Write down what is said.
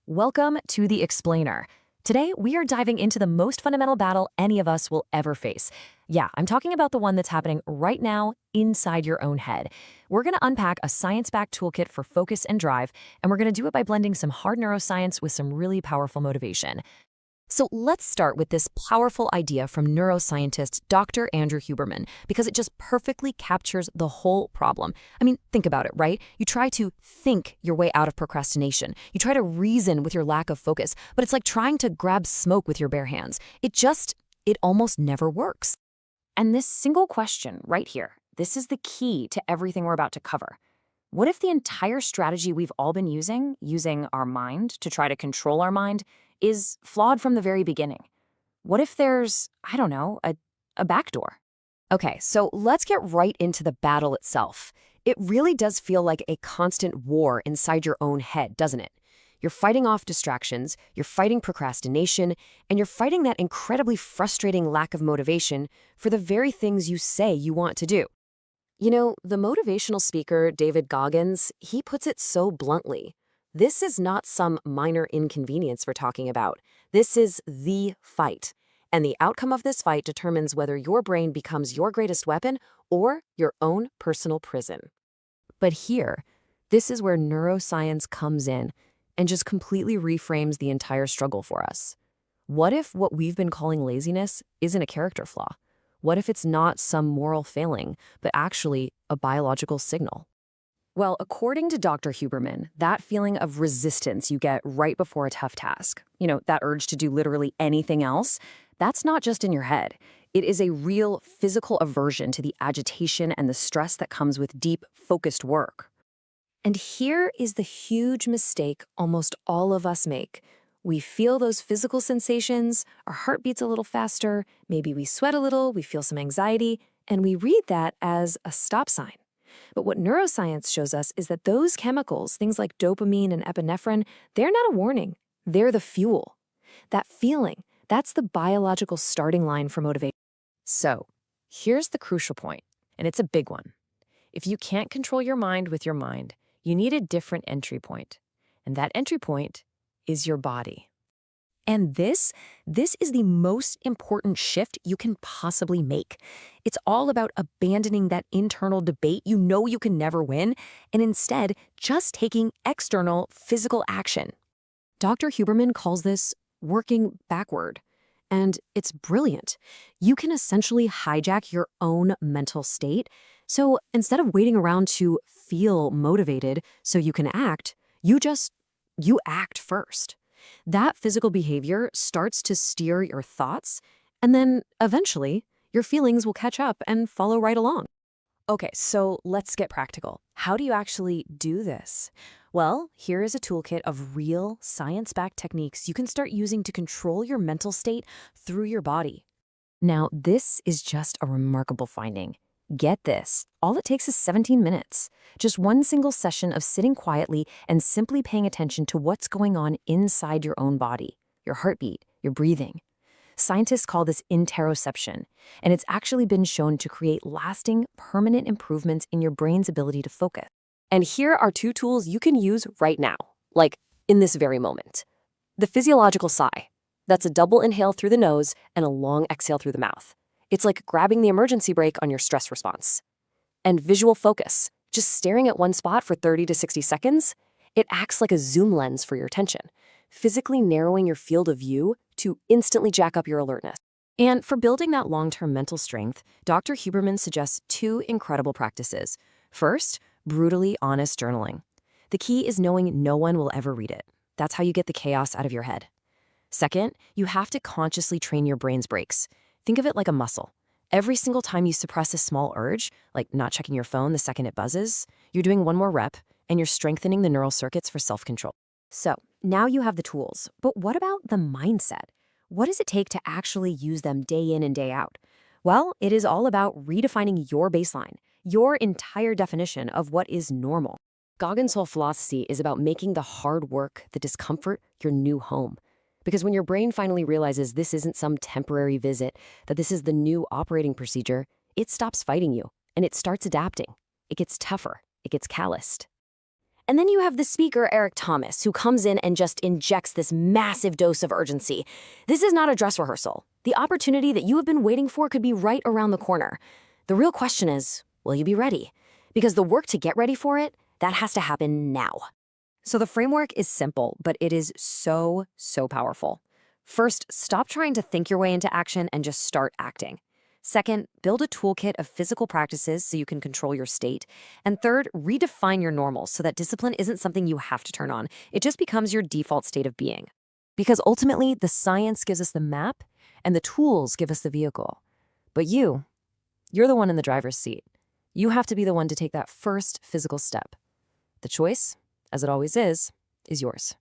Welcome to The Explainer. Today, we are diving into the most fundamental battle any of us will ever face. Yeah, I'm talking about the one that's happening right now inside your own head. We're going to unpack a science-backed toolkit for focus and drive, and we're going to do it by blending some hard neuroscience with some really powerful motivation. So let's start with this powerful idea from neuroscientist Dr. Andrew Huberman, because it just perfectly captures the whole problem. I mean, think about it, right? You try to think your way out of procrastination. You try to reason with your lack of focus, but it's like trying to grab smoke with your bare hands. It almost never works. And this single question right here, this is the key to everything we're about to cover. What if the entire strategy we've all been using our mind to try to control our mind, is flawed from the very beginning? What if there's, I don't know, a backdoor? Okay, so let's get right into the battle itself. It really does feel like a constant war inside your own head, doesn't it? You're fighting off distractions, you're fighting procrastination, and you're fighting that incredibly frustrating lack of motivation for the very things you say you want to do. You know, the motivational speaker, David Goggins, he puts it so bluntly. This is not some minor inconvenience we're talking about. This is the fight. And the outcome of this fight determines whether your brain becomes your greatest weapon or your own personal prison. But here, this is where neuroscience comes in and just completely reframes the entire struggle for us. What if what we've been calling laziness isn't a character flaw? What if it's not some moral failing, but actually a biological signal? Well, according to Dr. Huberman, that feeling of resistance you get right before a tough task, that urge to do literally anything else, that's not just in your head. It is a real physical aversion to the agitation and the stress that comes with deep, focused work. And here is the huge mistake almost all of us make. We feel those physical sensations, our heart beats a little faster, maybe we sweat a little, we feel some anxiety, and we read that as a stop sign. But what neuroscience shows us is that those chemicals, things like dopamine and epinephrine, they're not a warning. They're the fuel. That feeling, that's the biological starting line for motivation. So, here's the crucial point, and it's a big one. If you can't control your mind with your mind, you need a different entry point. And that entry point is your body. And this is the most important shift you can possibly make. It's all about abandoning that internal debate you know you can never win, and instead just taking external physical action. Dr. Huberman calls this working backward, and it's brilliant. You can essentially hijack your own mental state. So instead of waiting around to feel motivated so you can act, you act first. That physical behavior starts to steer your thoughts, and then eventually your feelings will catch up and follow right along. Okay, so let's get practical. How do you actually do this? Well, here is a toolkit of real science-backed techniques you can start using to control your mental state through your body. Now, this is just a remarkable finding. Get this, all it takes is 17 minutes. Just one single session of sitting quietly and simply paying attention to what's going on inside your own body, your heartbeat, your breathing. Scientists call this interoception, and it's actually been shown to create lasting, permanent improvements in your brain's ability to focus. And here are two tools you can use right now, like in this very moment. The physiological sigh. That's a double inhale through the nose and a long exhale through the mouth. It's like grabbing the emergency brake on your stress response. And visual focus, just staring at one spot for 30 to 60 seconds, it acts like a zoom lens for your attention, physically narrowing your field of view to instantly jack up your alertness. And for building that long-term mental strength, Dr. Huberman suggests two incredible practices. First, brutally honest journaling. The key is knowing no one will ever read it. That's how you get the chaos out of your head. Second, you have to consciously train your brain's brakes. Think of it like a muscle. Every single time you suppress a small urge, like not checking your phone the second it buzzes, you're doing one more rep, and you're strengthening the neural circuits for self-control. So, now you have the tools, but what about the mindset? What does it take to actually use them day in and day out? Well, it is all about redefining your baseline, your entire definition of what is normal. Goggins' whole philosophy is about making the hard work, the discomfort, your new home. Because when your brain finally realizes this isn't some temporary visit, that this is the new operating procedure, it stops fighting you, and it starts adapting. It gets tougher. It gets calloused. And then you have the speaker, Eric Thomas, who comes in and just injects this massive dose of urgency. This is not a dress rehearsal. The opportunity that you have been waiting for could be right around the corner. The real question is, will you be ready? Because the work to get ready for it, that has to happen now. So the framework is simple, but it is so powerful. First, stop trying to think your way into action and just start acting. Second, build a toolkit of physical practices so you can control your state. And third, redefine your normal so that discipline isn't something you have to turn on. It just becomes your default state of being. Because ultimately, the science gives us the map and the tools give us the vehicle. But you're the one in the driver's seat. You have to be the one to take that first physical step. The choice, as it always is yours.